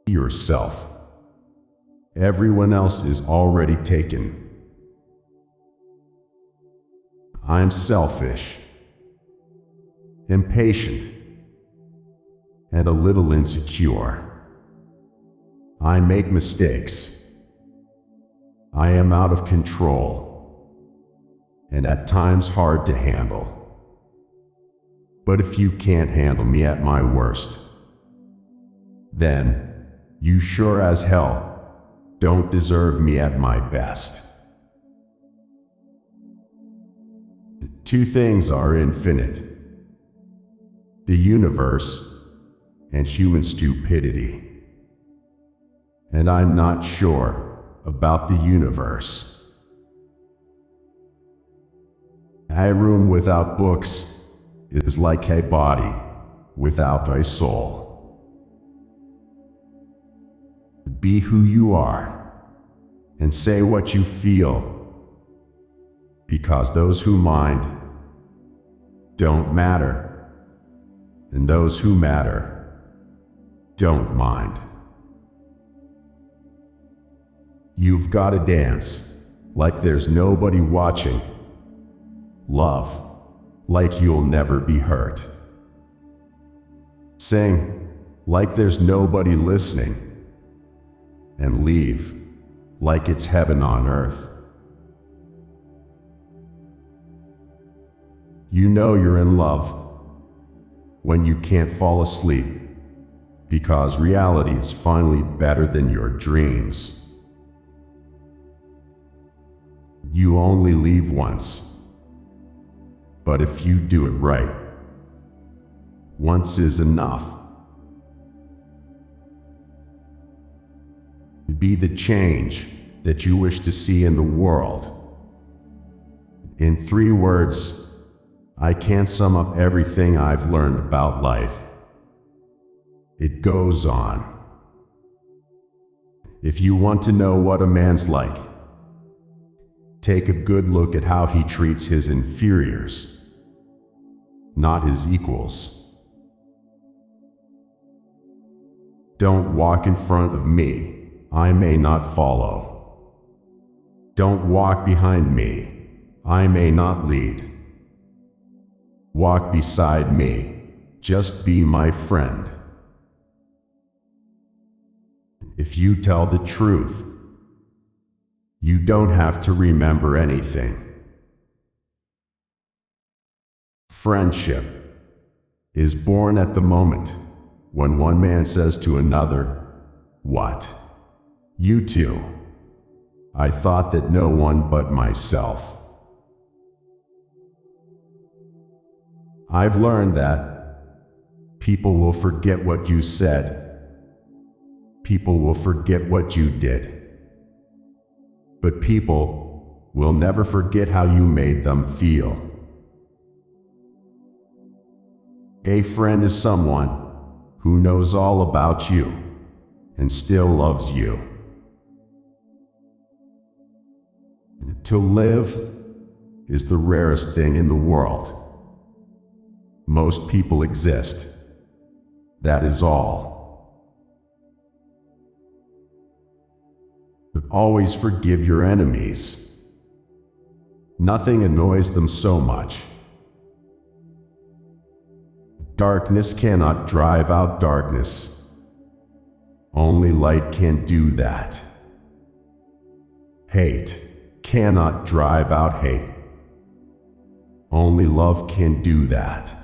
yourself. Everyone else is already taken. I'm selfish, impatient, and a little insecure. I make mistakes. I am out of control, and at times hard to handle. But if you can't handle me at my worst, then you sure as hell don't deserve me at my best. Two things are infinite: the universe and human stupidity. And I'm not sure about the universe. A room without books is like a body without a soul. Be who you are and say what you feel, because those who mind don't matter, and those who matter don't mind. You've got to dance like there's nobody watching. Love like you'll never be hurt. Sing like there's nobody listening. And leave like it's heaven on earth. You know you're in love when you can't fall asleep, because reality is finally better than your dreams. You only leave once, but if you do it right, once is enough. Be the change that you wish to see in the world. In 3 words, I can't sum up everything I've learned about life. It goes on. If you want to know what a man's like, take a good look at how he treats his inferiors, not his equals. Don't walk in front of me, I may not follow. Don't walk behind me, I may not lead. Walk beside me, just be my friend. If you tell the truth, you don't have to remember anything. Friendship is born at the moment when one man says to another, "What? You too? I thought that no one but myself." I've learned that people will forget what you said. People will forget what you did. But people will never forget how you made them feel. A friend is someone who knows all about you and still loves you. To live is the rarest thing in the world. Most people exist. That is all. But always forgive your enemies. Nothing annoys them so much. Darkness cannot drive out darkness. Only light can do that. Hate cannot drive out hate. Only love can do that.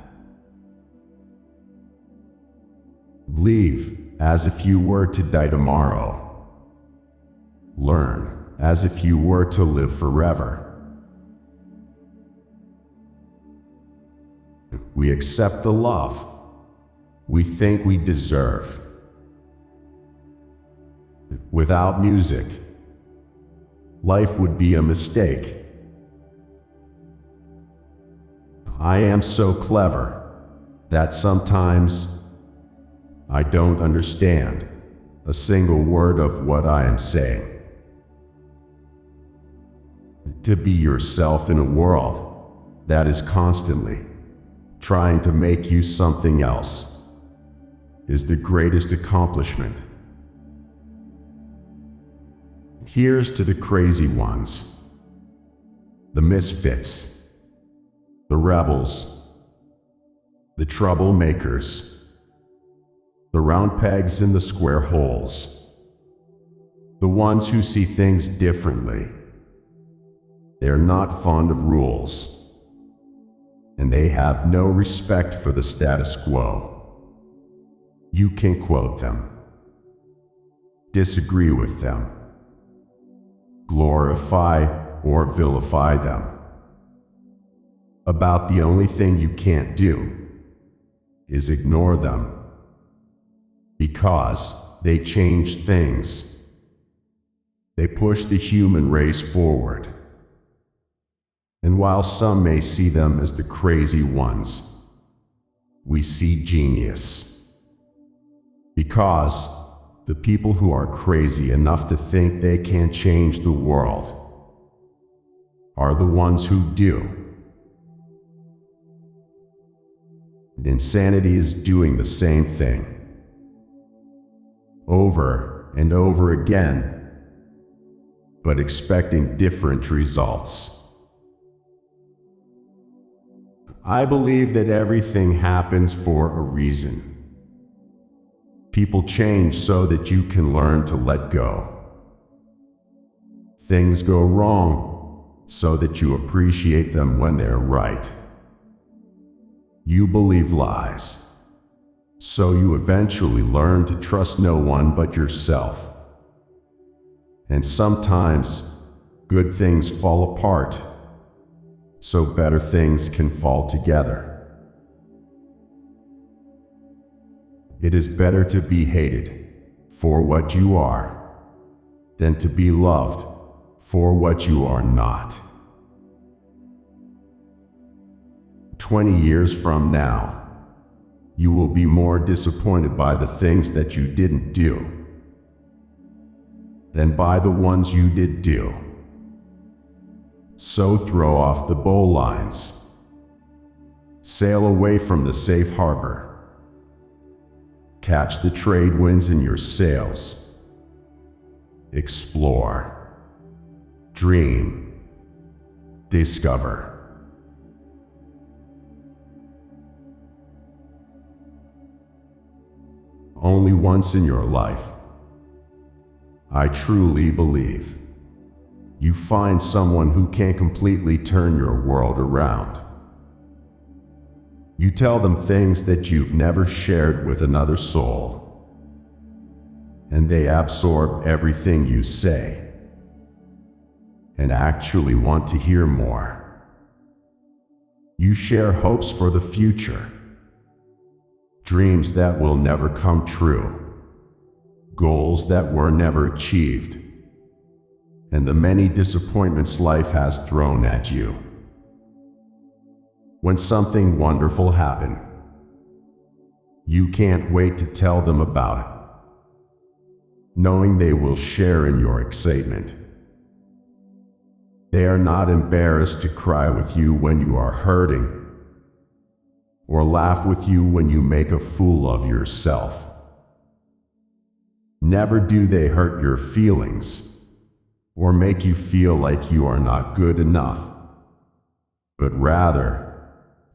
Leave as if you were to die tomorrow. Learn as if you were to live forever. We accept the love we think we deserve. Without music, life would be a mistake. I am so clever that sometimes I don't understand a single word of what I am saying. To be yourself in a world that is constantly trying to make you something else is the greatest accomplishment Here's to the crazy ones, the misfits, the rebels, the troublemakers, the round pegs in the square holes, the ones who see things differently. They're not fond of rules, and they have no respect for the status quo. You can quote them, disagree with them, glorify or vilify them. About the only thing you can't do is ignore them, because they change things. They push the human race forward. And while some may see them as the crazy ones, we see genius. Because the people who are crazy enough to think they can change the world are the ones who do. Insanity is doing the same thing, over and over again, but expecting different results. I believe that everything happens for a reason. People change so that you can learn to let go. Things go wrong so that you appreciate them when they're right. You believe lies, so you eventually learn to trust no one but yourself. And sometimes good things fall apart, so better things can fall together. It is better to be hated for what you are than to be loved for what you are not. 20 years from now, you will be more disappointed by the things that you didn't do than by the ones you did do. So throw off the bowlines. Sail away from the safe harbor. Catch the trade winds in your sails. Explore. Dream. Discover. Only once in your life, I truly believe, you find someone who can completely turn your world around. You tell them things that you've never shared with another soul, and they absorb everything you say and actually want to hear more. You share hopes for the future, dreams that will never come true, goals that were never achieved, and the many disappointments life has thrown at you. When something wonderful happens, you can't wait to tell them about it, knowing they will share in your excitement. They are not embarrassed to cry with you when you are hurting, or laugh with you when you make a fool of yourself. Never do they hurt your feelings, or make you feel like you are not good enough, but rather,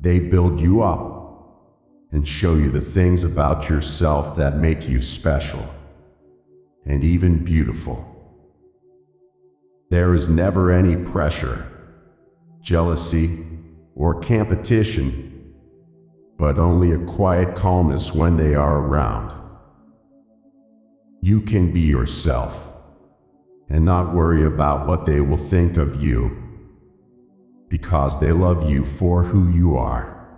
they build you up and show you the things about yourself that make you special and even beautiful. There is never any pressure, jealousy, or competition, but only a quiet calmness when they are around. You can be yourself and not worry about what they will think of you, because they love you for who you are.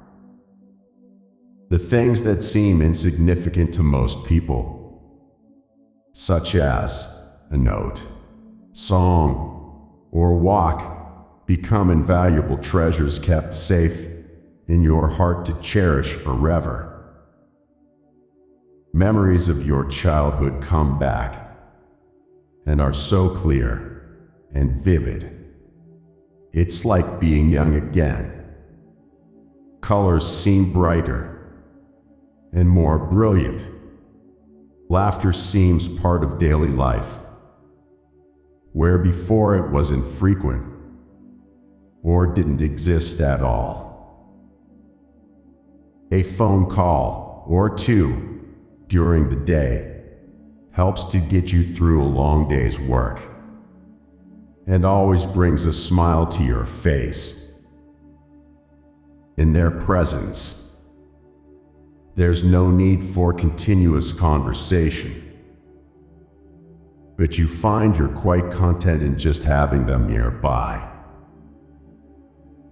The things that seem insignificant to most people, such as a note, song, or walk, become invaluable treasures kept safe in your heart to cherish forever. Memories of your childhood come back and are so clear and vivid. It's like being young again. Colors seem brighter and more brilliant. Laughter seems part of daily life. where before it was infrequent or didn't exist at all. A phone call or two during the day helps to get you through a long day's work and always brings a smile to your face. In their presence, there's no need for continuous conversation, but you find you're quite content in just having them nearby.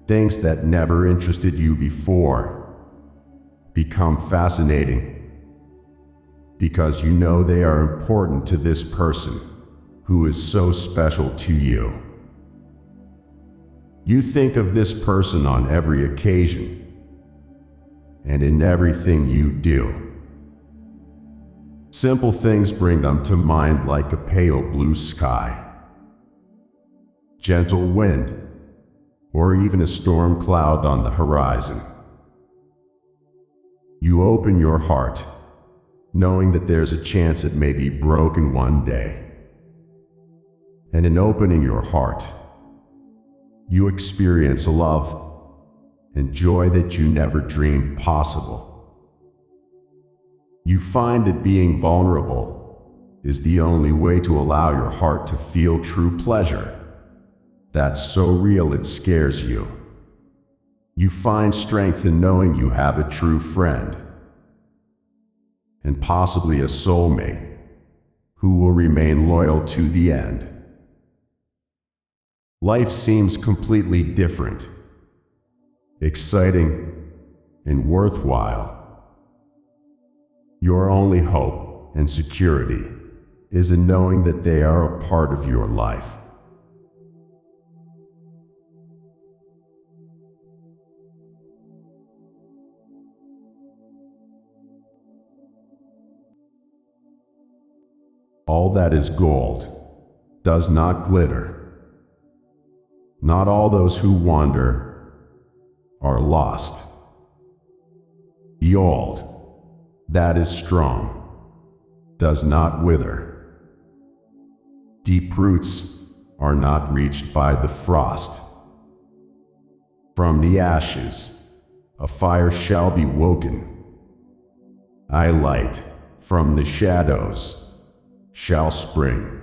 Things that never interested you before become fascinating because you know they are important to this person who is so special to you. You think of this person on every occasion and in everything you do. Simple things bring them to mind, like a pale blue sky, gentle wind, or even a storm cloud on the horizon. You open your heart, knowing that there's a chance it may be broken one day. And in opening your heart, you experience a love and joy that you never dreamed possible. You find that being vulnerable is the only way to allow your heart to feel true pleasure that's so real it scares you. You find strength in knowing you have a true friend and possibly a soulmate who will remain loyal to the end. Life seems completely different, exciting, and worthwhile. Your only hope and security is in knowing that they are a part of your life. All that is gold does not glitter. Not all those who wander are lost. The old that is strong does not wither. Deep roots are not reached by the frost. From the ashes, a fire shall be woken. A light from the shadows shall spring.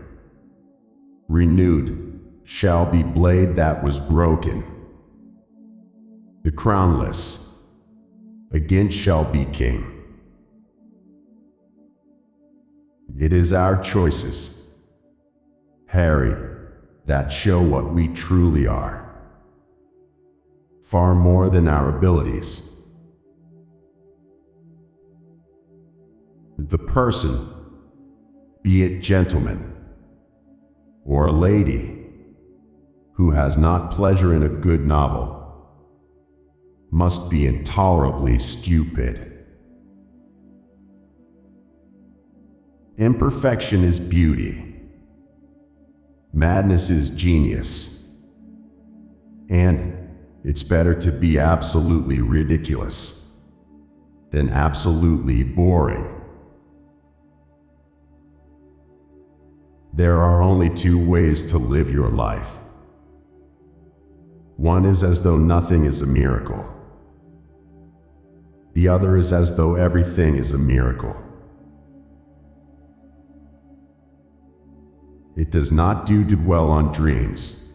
Renewed shall be blade that was broken. The crownless again shall be king. It is our choices, Harry, that show what we truly are, far more than our abilities. The person, be it gentleman or a lady, who has not pleasure in a good novel must be intolerably stupid. Imperfection is beauty. Madness is genius. And it's better to be absolutely ridiculous than absolutely boring. There are only two ways to live your life. One is as though nothing is a miracle. The other is as though everything is a miracle. It does not do to dwell on dreams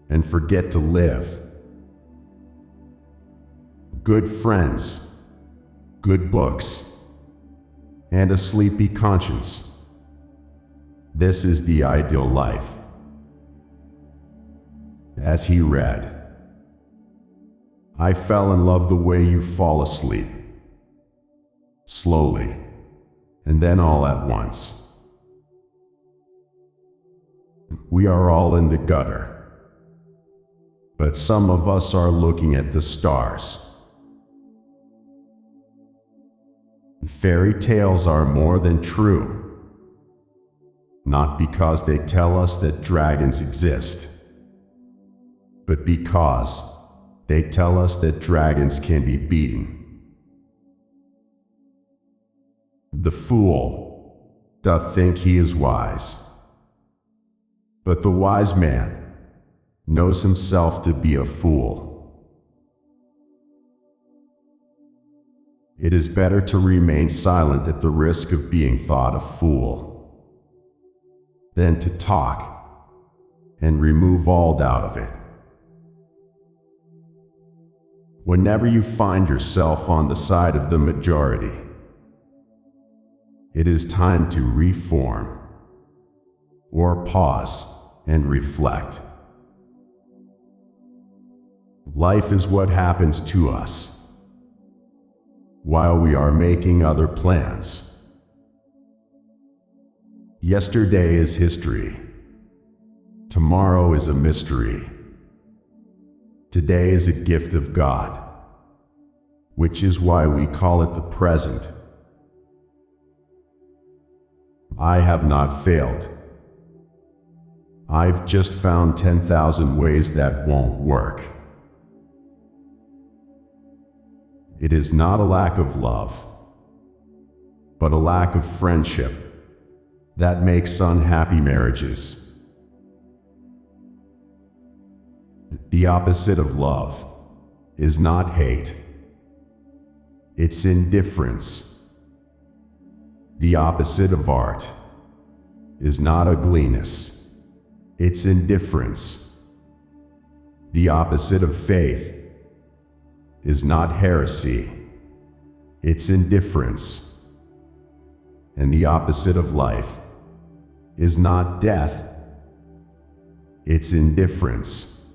and forget to live. Good friends, good books, and a sleepy conscience. This is the ideal life. As he read, I fell in love the way you fall asleep, slowly, and then all at once. We are all in the gutter, but some of us are looking at the stars. Fairy tales are more than true, not because they tell us that dragons exist, but because they tell us that dragons can be beaten. The fool doth think he is wise, But the wise man knows himself to be a fool. It is better to remain silent at the risk of being thought a fool than to talk and remove all doubt of it. Whenever you find yourself on the side of the majority, it is time to reform or pause and reflect. Life is what happens to us while we are making other plans. Yesterday is history. Tomorrow is a mystery. Today is a gift of God, which is why we call it the present. I have not failed. I've just found 10,000 ways that won't work. It is not a lack of love, but a lack of friendship that makes unhappy marriages. The opposite of love is not hate. It's indifference. The opposite of art is not ugliness. It's indifference. The opposite of faith is not heresy. It's indifference. And the opposite of life is not death. It's indifference.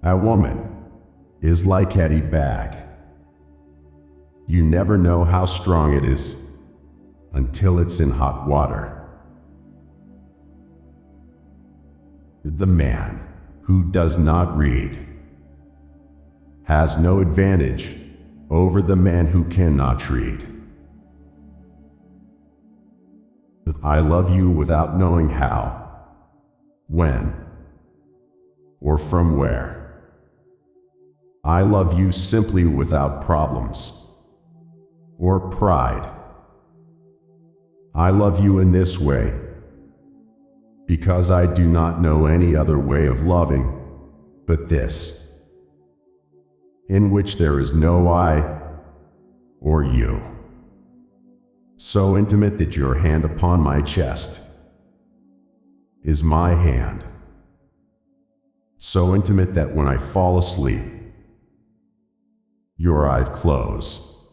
A woman is like any bag. You never know how strong it is until it's in hot water. The man who does not read has no advantage over the man who cannot read. I love you without knowing how, when, or from where. I love you simply without problems or pride. I love you in this way because I do not know any other way of loving but this, in which there is no I or you. So intimate that your hand upon my chest is my hand. So intimate that when I fall asleep, your eyes close.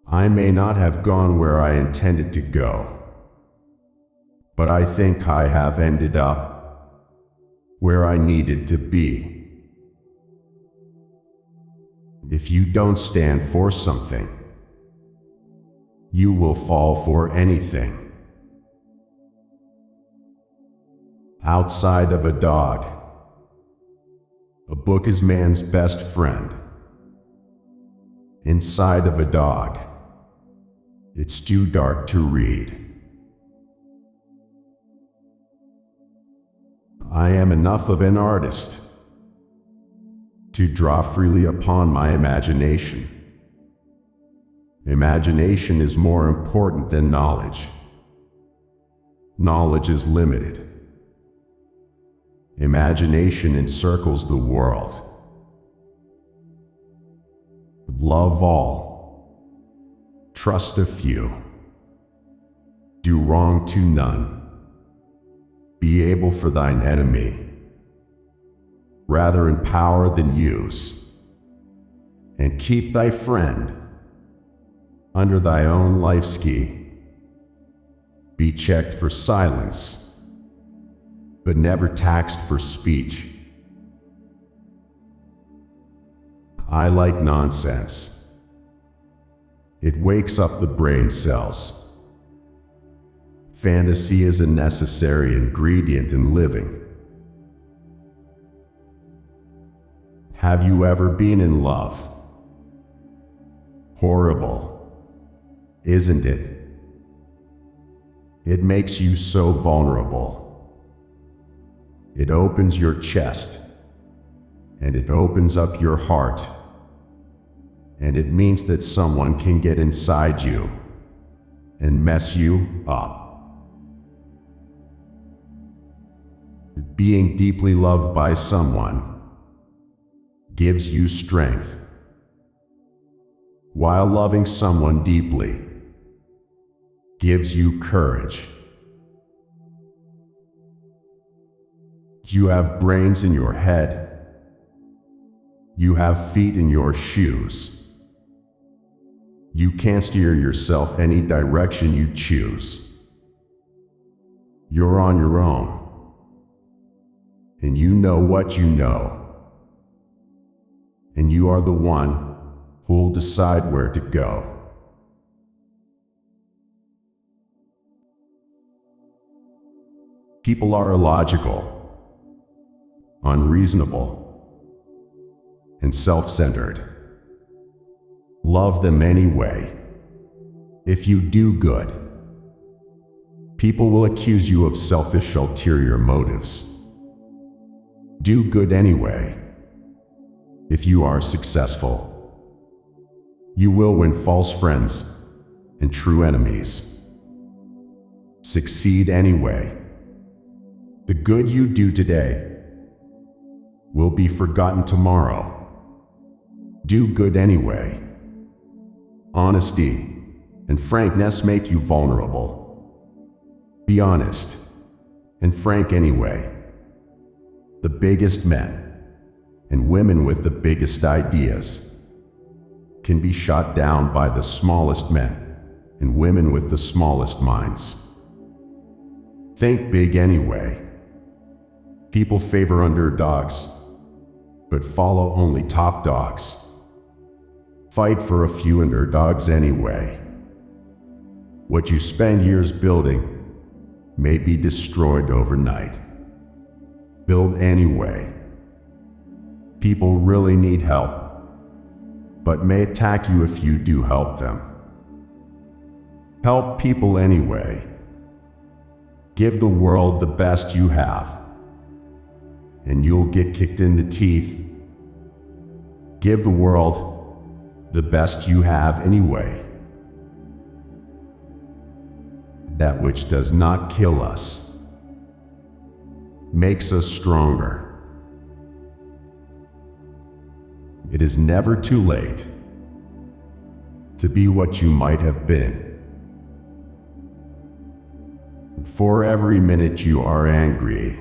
I may not have gone where I intended to go, but I think I have ended up where I needed to be. If you don't stand for something, you will fall for anything. Outside of a dog, a book is man's best friend. Inside of a dog, it's too dark to read. I am enough of an artist to draw freely upon my imagination. Imagination is more important than knowledge. Knowledge is limited. Imagination encircles the world. Love all. Trust a few. Do wrong to none. Be able for thine enemy. Rather empower than use. And keep thy friend under thy own life ski. Be checked for silence, but never taxed for speech. I like nonsense. It wakes up the brain cells. Fantasy is a necessary ingredient in living. Have you ever been in love? Horrible, isn't it? It makes you so vulnerable. It opens your chest, and it opens up your heart, and it means that someone can get inside you and mess you up. Being deeply loved by someone gives you strength, while loving someone deeply gives you courage. You have brains in your head. You have feet in your shoes. You can't steer yourself any direction you choose. You're on your own, and you know what you know, and you are the one who'll decide where to go. People are illogical, unreasonable, and self-centered. Love them anyway. If you do good, people will accuse you of selfish, ulterior motives. Do good anyway. If you are successful, you will win false friends and true enemies. Succeed anyway. The good you do today will be forgotten tomorrow. Do good anyway. Honesty and frankness make you vulnerable. Be honest and frank anyway. The biggest men and women with the biggest ideas can be shot down by the smallest men and women with the smallest minds. Think big anyway. People favor underdogs, but follow only top dogs. Fight for a few underdogs anyway. What you spend years building may be destroyed overnight. Build anyway. People really need help, but may attack you if you do help them. Help people anyway. Give the world the best you have, and you'll get kicked in the teeth. Give the world the best you have anyway. That which does not kill us makes us stronger. It is never too late to be what you might have been. For every minute you are angry,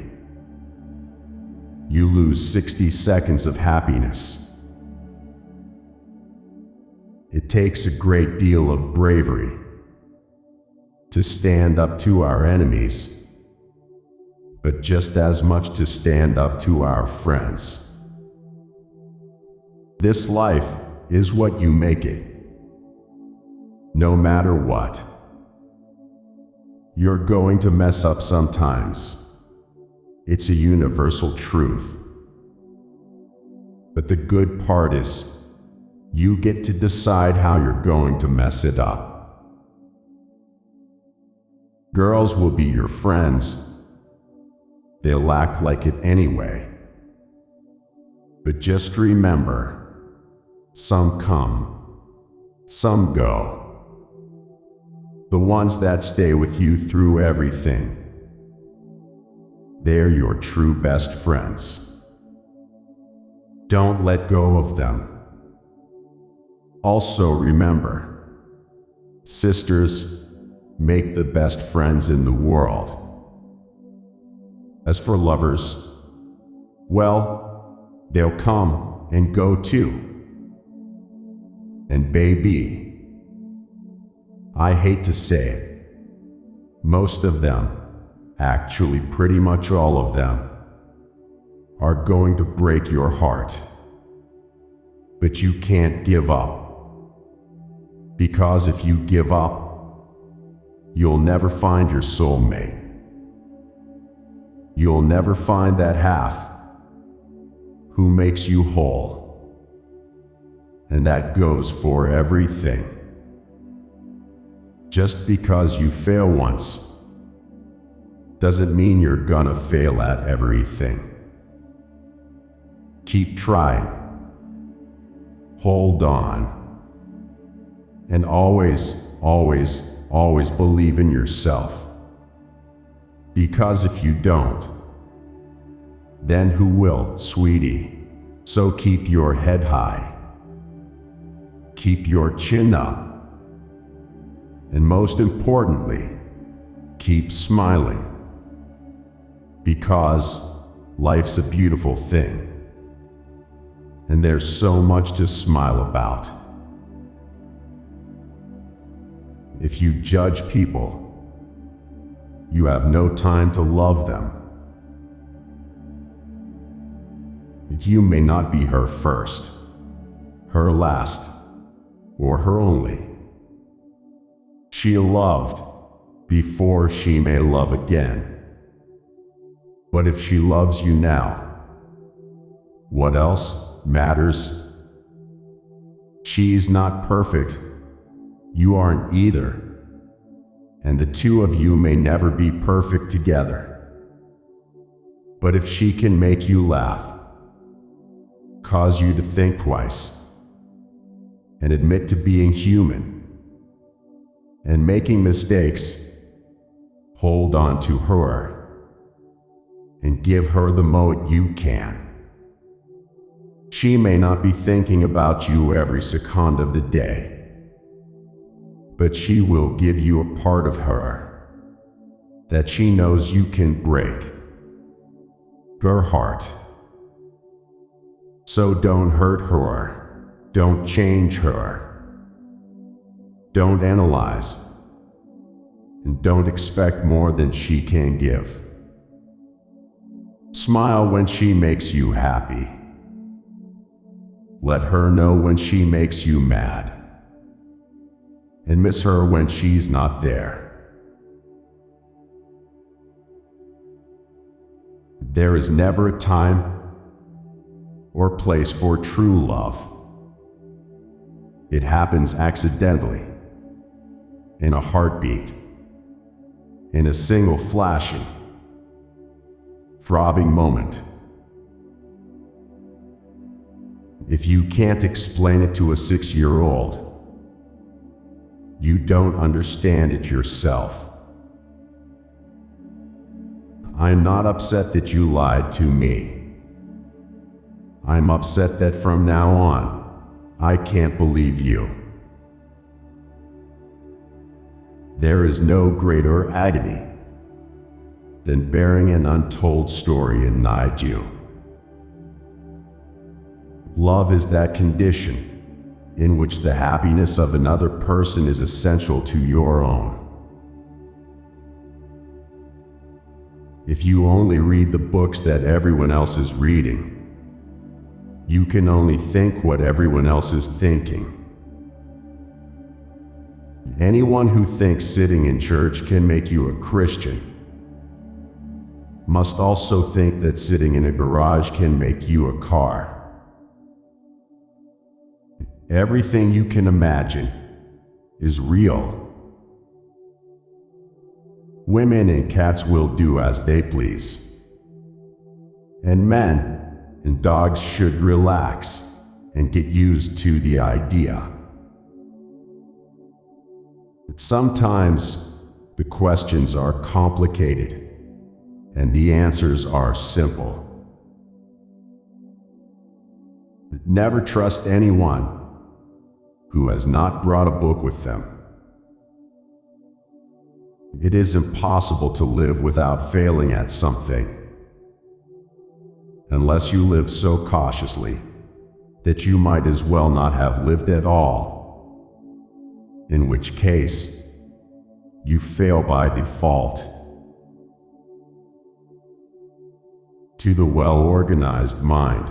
you lose 60 seconds of happiness. It takes a great deal of bravery to stand up to our enemies, but just as much to stand up to our friends. This life is what you make it, no matter what. You're going to mess up sometimes. It's a universal truth. But the good part is, you get to decide how you're going to mess it up. Girls will be your friends. They'll act like it anyway. But just remember, some come, some go. The ones that stay with you through everything, they're your true best friends. Don't let go of them. Also remember, sisters make the best friends in the world. As for lovers, well, they'll come and go too. And baby, I hate to say it, most of them, actually pretty much all of them, are going to break your heart. But you can't give up. Because if you give up, you'll never find your soulmate. You'll never find that half who makes you whole. And that goes for everything. Just because you fail once doesn't mean you're gonna fail at everything. Keep trying. Hold on. And always, always, always believe in yourself. Because if you don't, then who will, sweetie? So keep your head high. Keep your chin up. And most importantly, keep smiling. Because life's a beautiful thing. And there's so much to smile about. If you judge people, you have no time to love them. You may not be her first, her last, or her only. She loved before she may love again. But if she loves you now, what else matters? She's not perfect. You aren't either. And the two of you may never be perfect together. But if she can make you laugh, cause you to think twice, and admit to being human, and making mistakes, hold on to her, and give her the most you can. She may not be thinking about you every second of the day, but she will give you a part of her that she knows you can break, her heart. So don't hurt her, don't change her, don't analyze, and don't expect more than she can give. Smile when she makes you happy. Let her know when she makes you mad. And miss her when she's not there. There is never a time or place for true love. It happens accidentally, in a heartbeat, in a single flashing, throbbing moment. If you can't explain it to a 6-year-old, you don't understand it yourself. I'm not upset that you lied to me. I'm upset that from now on, I can't believe you. There is no greater agony than bearing an untold story inside you. Love is that condition in which the happiness of another person is essential to your own. If you only read the books that everyone else is reading, you can only think what everyone else is thinking. Anyone who thinks sitting in church can make you a Christian must also think that sitting in a garage can make you a car. Everything you can imagine is real. Women and cats will do as they please. And men and dogs should relax and get used to the idea. But sometimes the questions are complicated and the answers are simple. But never trust anyone who has not brought a book with them. It is impossible to live without failing at something, unless you live so cautiously that you might as well not have lived at all, in which case you fail by default. To the well-organized mind,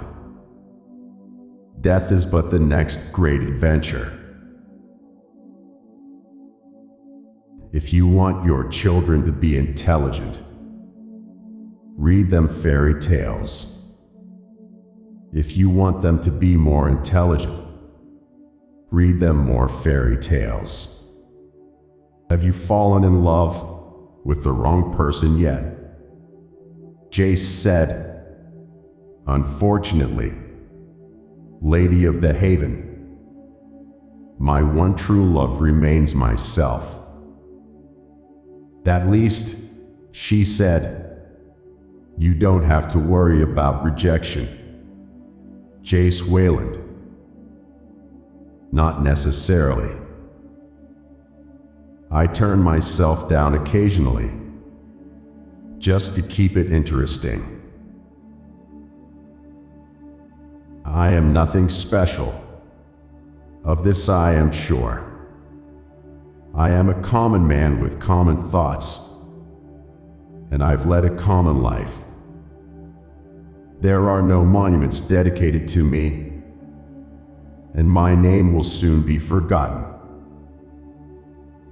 death is but the next great adventure. If you want your children to be intelligent, read them fairy tales. If you want them to be more intelligent, read them more fairy tales. Have you fallen in love with the wrong person yet? Jace said, "Unfortunately, Lady of the Haven, my one true love remains myself." At least, she said, you don't have to worry about rejection. Jace Wayland. Not necessarily. I turn myself down occasionally, just to keep it interesting. I am nothing special. Of this I am sure. I am a common man with common thoughts, and I've led a common life. There are no monuments dedicated to me, and my name will soon be forgotten.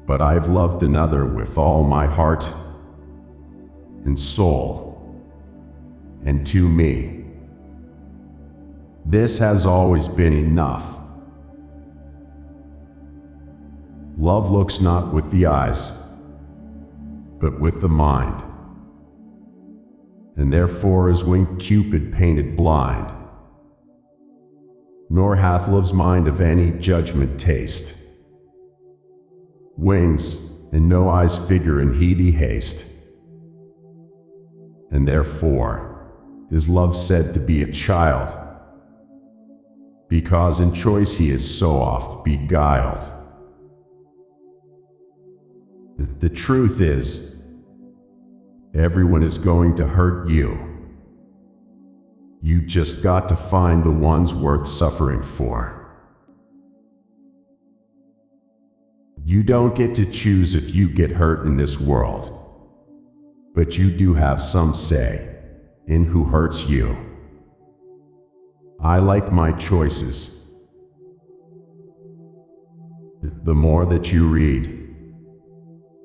But I've loved another with all my heart and soul, and to me, this has always been enough. Love looks not with the eyes, but with the mind, and therefore is when Cupid painted blind. Nor hath love's mind of any judgment taste, wings, and no eyes figure in heedy haste. And therefore is love said to be a child, because in choice he is so oft beguiled. The truth is, everyone is going to hurt you. You just got to find the ones worth suffering for. You don't get to choose if you get hurt in this world, but you do have some say in who hurts you. I like my choices. The more that you read,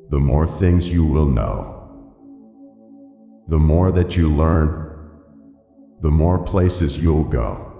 the more things you will know. The more that you learn, the more places you'll go.